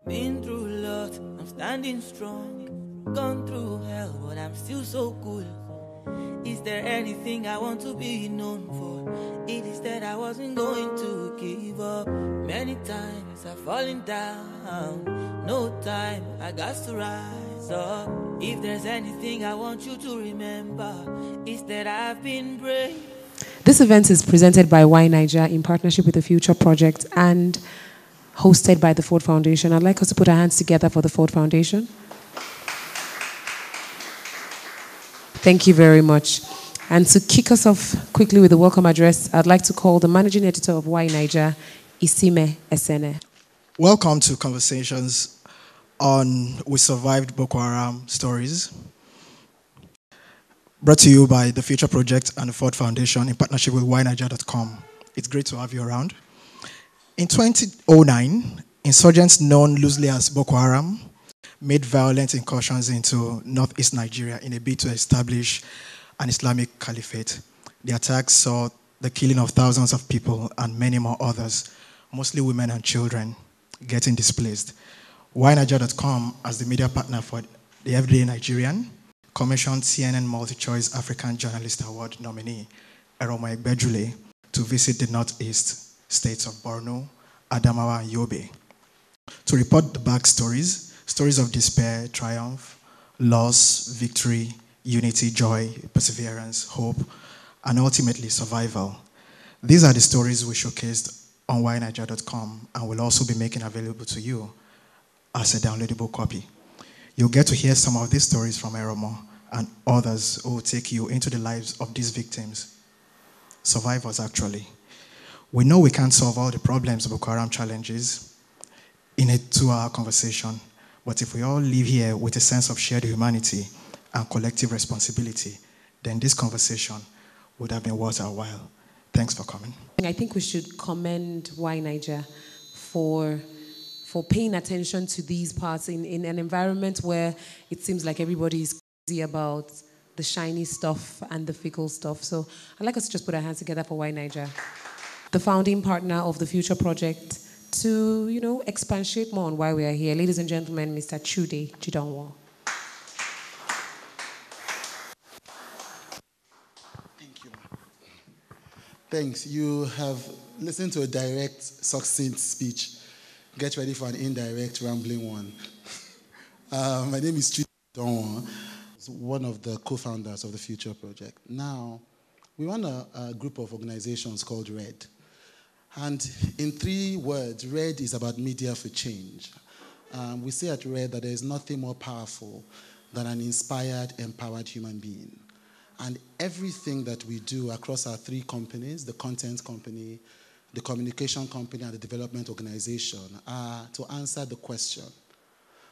Been through a lot, I'm standing strong. Gone through hell, but I'm still so cool. Is there anything I want to be known for? It is that I wasn't going to give up. Many times I've fallen down. No time, I got to rise up. If there's anything I want you to remember, it's that I've been brave. This event is presented by YNaija in partnership with the Future Project and hosted by the Ford Foundation. I'd like us to put our hands together for the Ford Foundation. Thank you very much. And to kick us off quickly with the welcome address, I'd like to call the managing editor of YNaija, Isime Esene. Welcome to Conversations on We Survived Boko Haram Stories, brought to you by the Future Project and the Ford Foundation in partnership with YNaija.com. It's great to have you around. In 2009, insurgents known loosely as Boko Haram made violent incursions into northeast Nigeria in a bid to establish an Islamic caliphate. The attacks saw the killing of thousands of people and many more others, mostly women and children, getting displaced. YNaija.com, as the media partner for the Everyday Nigerian, commissioned CNN Multi-Choice African Journalist Award nominee Eroma Egbejule to visit the northeast states of Borno, Adamawa, and Yobe to report the backstories, stories of despair, triumph, loss, victory, unity, joy, perseverance, hope, and ultimately survival. These are the stories we showcased on YNaija.com and will also be making available to you as a downloadable copy. You'll get to hear some of these stories from Eromo and others who will take you into the lives of these victims, survivors actually. We know we can't solve all the problems Boko Haram challenges in a 2-hour conversation, but if we all live here with a sense of shared humanity and collective responsibility, then this conversation would have been worth our while. Thanks for coming. I think we should commend YNaija for paying attention to these parts in an environment where it seems like everybody is crazy about the shiny stuff and the fickle stuff. So I'd like us to just put our hands together for YNaija, the founding partner of the Future Project, to, expatiate more on why we are here. Ladies and gentlemen, Mr. Chude Jidanwo. Thank you. Thanks. You have listened to a direct, succinct speech. Get ready for an indirect, rambling one. My name is Chude Jidanwo, one of the co-founders of the Future Project. Now, we run a group of organizations called RED. And in 3 words, RED is about media for change. We say at RED that there is nothing more powerful than an inspired, empowered human being. And everything that we do across our 3 companies, the content company, the communication company, and the development organization, are to answer the question,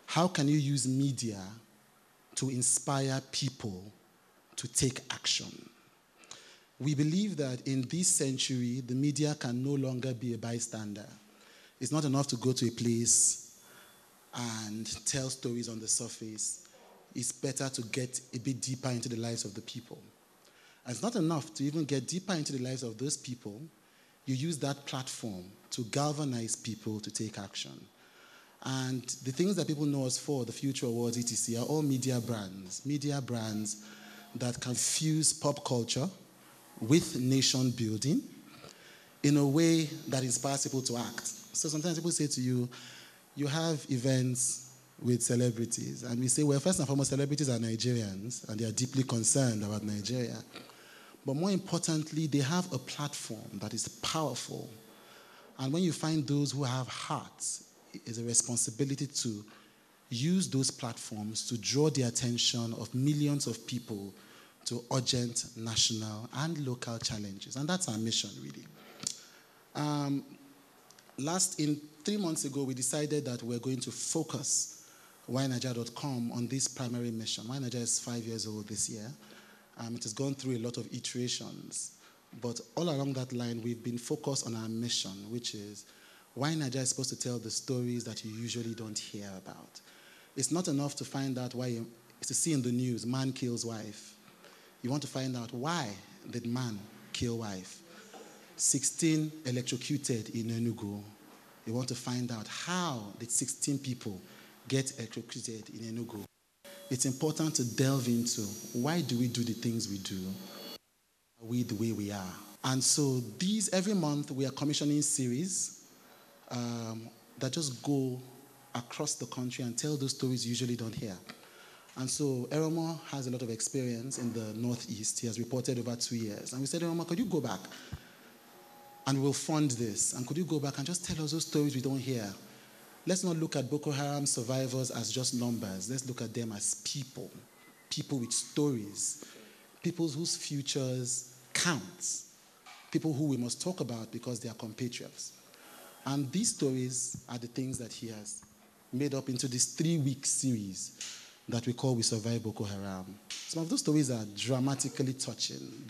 how can you use media to inspire people to take action? We believe that in this century, the media can no longer be a bystander. It's not enough to go to a place and tell stories on the surface. It's better to get a bit deeper into the lives of the people. And it's not enough to even get deeper into the lives of those people. You use that platform to galvanize people to take action. And the things that people know us for, the Future Awards, etc., are all media brands that can fuse pop culture with nation building in a way that inspires people to act. So sometimes people say to you, you have events with celebrities. And we say, well, first and foremost, celebrities are Nigerians, and they are deeply concerned about Nigeria. But more importantly, they have a platform that is powerful. And when you find those who have hearts, it is a responsibility to use those platforms to draw the attention of millions of people to urgent national and local challenges. And that's our mission, really. 3 months ago, we decided that we're going to focus YNaija.com on this primary mission. YNaija is 5 years old this year. It has gone through a lot of iterations. But all along that line, we've been focused on our mission, which is YNaija is supposed to tell the stories that you usually don't hear about. It's not enough to find out to see in the news, man kills wife. You want to find out why did man kill wife? 16 electrocuted in Enugu. They want to find out how did 16 people get executed in Enugu. It's important to delve into why do we do the things we do? Are we the way we are? And so every month we are commissioning series that just go across the country and tell those stories you usually don't hear. And so Eromo has a lot of experience in the Northeast. He has reported over 2 years. And we said, Eromo, could you go back? And we'll fund this. And could you go back and just tell us those stories we don't hear? Let's not look at Boko Haram survivors as just numbers. Let's look at them as people with stories, people whose futures count, people who we must talk about because they are compatriots. And these stories are the things that he has made up into this 3-week series that we call We Survive Boko Haram. Some of those stories are dramatically touching.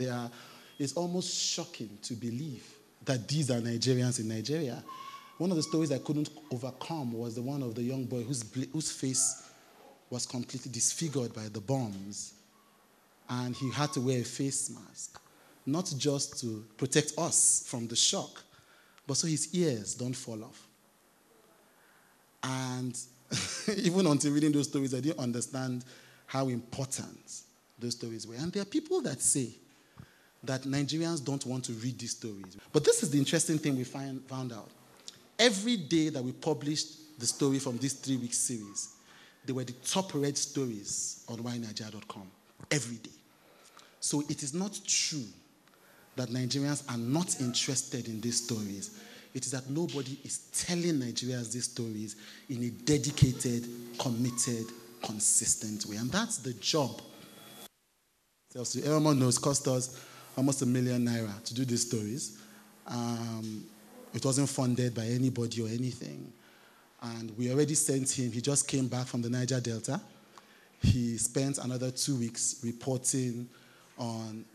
It's almost shocking to believe that these are Nigerians in Nigeria. One of the stories I couldn't overcome was the one of the young boy whose face was completely disfigured by the bombs. And he had to wear a face mask, not just to protect us from the shock, but so his ears don't fall off. And even until reading those stories, I didn't understand how important those stories were. And there are people that say that Nigerians don't want to read these stories. But this is the interesting thing we found out. Every day that we published the story from this 3-week series, they were the top read stories on YNaija.com. Every day. So it is not true that Nigerians are not interested in these stories. It is that nobody is telling Nigerians these stories in a dedicated, committed, consistent way. And that's the job. So everyone knows it cost us almost ₦1 million to do these stories. It wasn't funded by anybody or anything. And we already sent him. He just came back from the Niger Delta. He spent another 2 weeks reporting on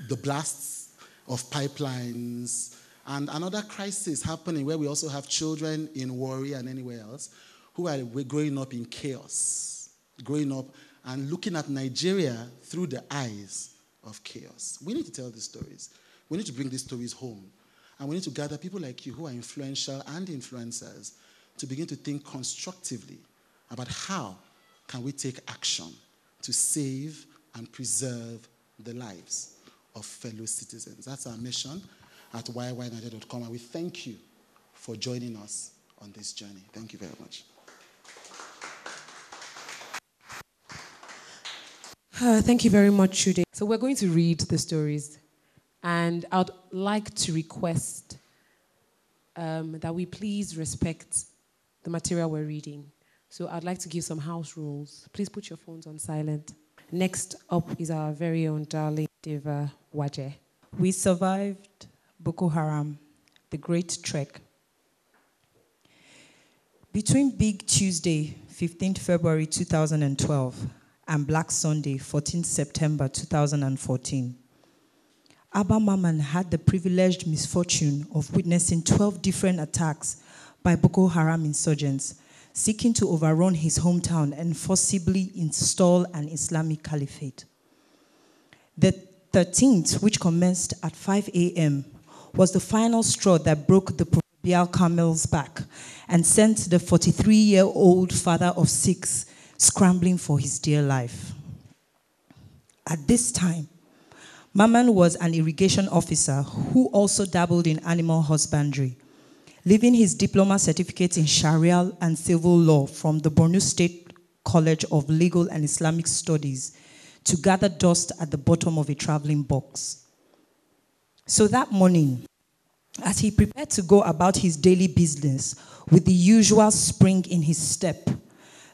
the blasts of pipelines and another crisis happening where we also have children in Warri and anywhere else who are growing up in chaos, growing up and looking at Nigeria through the eyes of chaos. We need to tell these stories. We need to bring these stories home. And we need to gather people like you who are influential and influencers to begin to think constructively about how can we take action to save and preserve the lives of fellow citizens. That's our mission at YNaija.com. And we thank you for joining us on this journey. Thank you very much. Thank you very much, Chude. So we're going to read the stories. And I'd like to request that we please respect the material we're reading. So I'd like to give some house rules. Please put your phones on silent. Next up is our very own darling Deva Waje. We survived Boko Haram, the Great Trek. Between Big Tuesday, 15th February 2012, and Black Sunday, 14th September 2014, Abba Maman had the privileged misfortune of witnessing 12 different attacks by Boko Haram insurgents seeking to overrun his hometown and forcibly install an Islamic caliphate. The 13th, which commenced at 5 a.m., was the final straw that broke the proverbial camel's back and sent the 43-year-old father of 6 scrambling for his dear life. At this time, Maman was an irrigation officer who also dabbled in animal husbandry, leaving his diploma certificate in Sharia and civil law from the Borno State College of Legal and Islamic Studies to gather dust at the bottom of a traveling box. So that morning, as he prepared to go about his daily business with the usual spring in his step,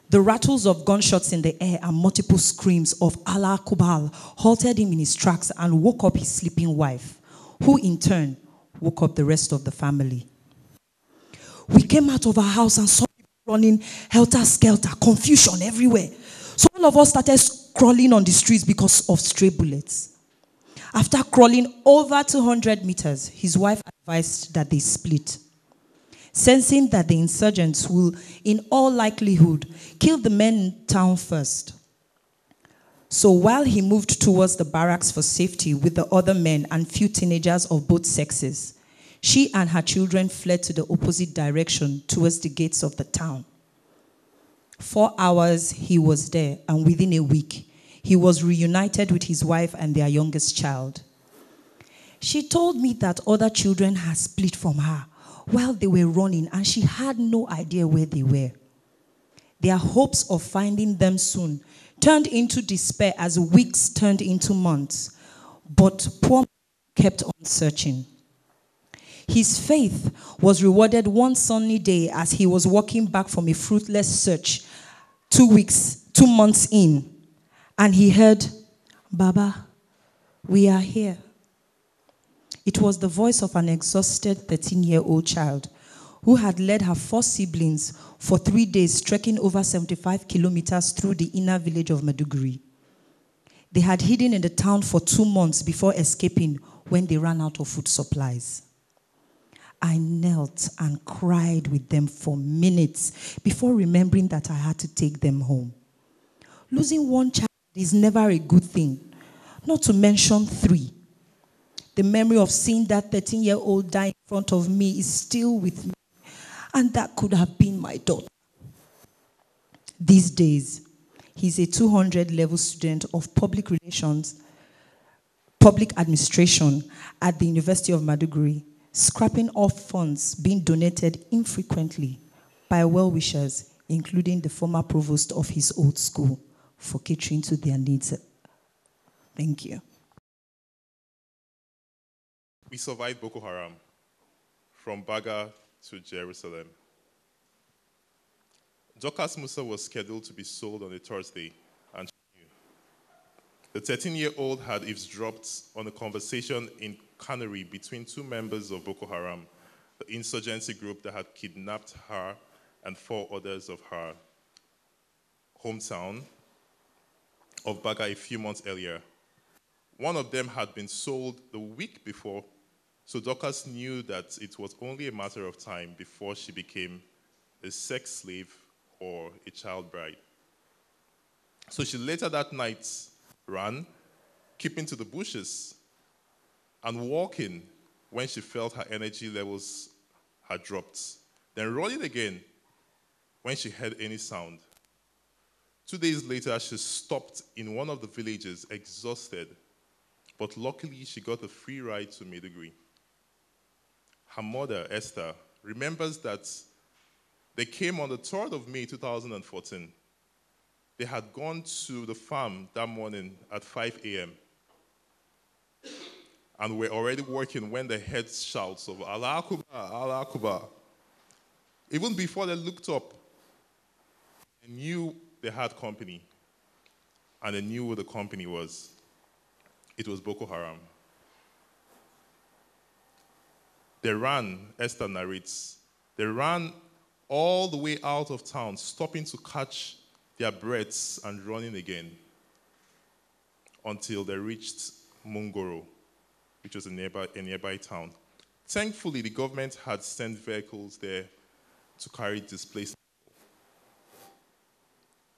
the rattles of gunshots in the air and multiple screams of Allah Akbar halted him in his tracks and woke up his sleeping wife, who in turn woke up the rest of the family. We came out of our house and saw people running helter-skelter, confusion everywhere. So all of us started crawling on the streets because of stray bullets. After crawling over 200 meters, his wife advised that they split. Sensing that the insurgents will, in all likelihood, kill the men in town first. So while he moved towards the barracks for safety with the other men and few teenagers of both sexes, She and her children fled to the opposite direction towards the gates of the town. 4 hours he was there, and within a week, he was reunited with his wife and their youngest child. She told me that other children had split from her while they were running, and she had no idea where they were. Their hopes of finding them soon turned into despair as weeks turned into months. But poor kept on searching. His faith was rewarded one sunny day as he was walking back from a fruitless search 2 months in, and he heard, "Baba, we are here." It was the voice of an exhausted 13-year-old child who had led her 4 siblings for 3 days, trekking over 75 kilometers through the inner village of Maiduguri. They had hidden in the town for 2 months before escaping when they ran out of food supplies. I knelt and cried with them for minutes before remembering that I had to take them home. Losing one child is never a good thing, not to mention 3. The memory of seeing that 13-year-old die in front of me is still with me, and that could have been my daughter. These days, he's a 200-level student of public administration at the University of Maiduguri, scrapping off funds being donated infrequently by well-wishers, including the former provost of his old school, for catering to their needs. Thank you. We survived Boko Haram from Baga to Jerusalem. Dorcas Musa was scheduled to be sold on a Thursday, and she knew. The 13-year-old had eavesdropped on a conversation in Canary between 2 members of Boko Haram, the insurgency group that had kidnapped her and 4 others of her hometown of Baga a few months earlier. One of them had been sold the week before, so Dorcas knew that it was only a matter of time before she became a sex slave or a child bride. So she later that night ran, keeping to the bushes, and walking when she felt her energy levels had dropped, then running again when she heard any sound. 2 days later, she stopped in one of the villages, exhausted, but luckily she got a free ride to Maiduguri. Her mother, Esther, remembers that they came on the 3rd of May 2014. They had gone to the farm that morning at 5 a.m. and were already working when they heard shouts of Allah Akbar, Allah Akbar. Even before they looked up, they knew they had company, and they knew who the company was. It was Boko Haram. They ran, Esther narrates, they ran all the way out of town, stopping to catch their breaths and running again until they reached Mungoro, which was a nearby town. Thankfully, the government had sent vehicles there to carry displaced people.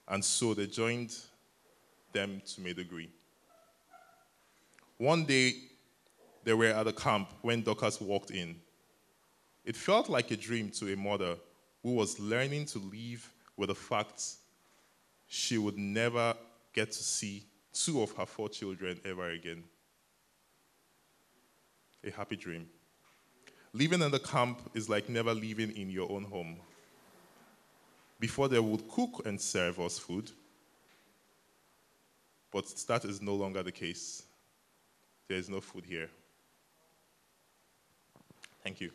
And so they joined them to Maiduguri. One day, they were at a camp when Dorcas walked in. It felt like a dream to a mother who was learning to live with the fact she would never get to see 2 of her 4 children ever again. A happy dream. Living in the camp is like never living in your own home. Before they would cook and serve us food, but that is no longer the case. There is no food here. Thank you.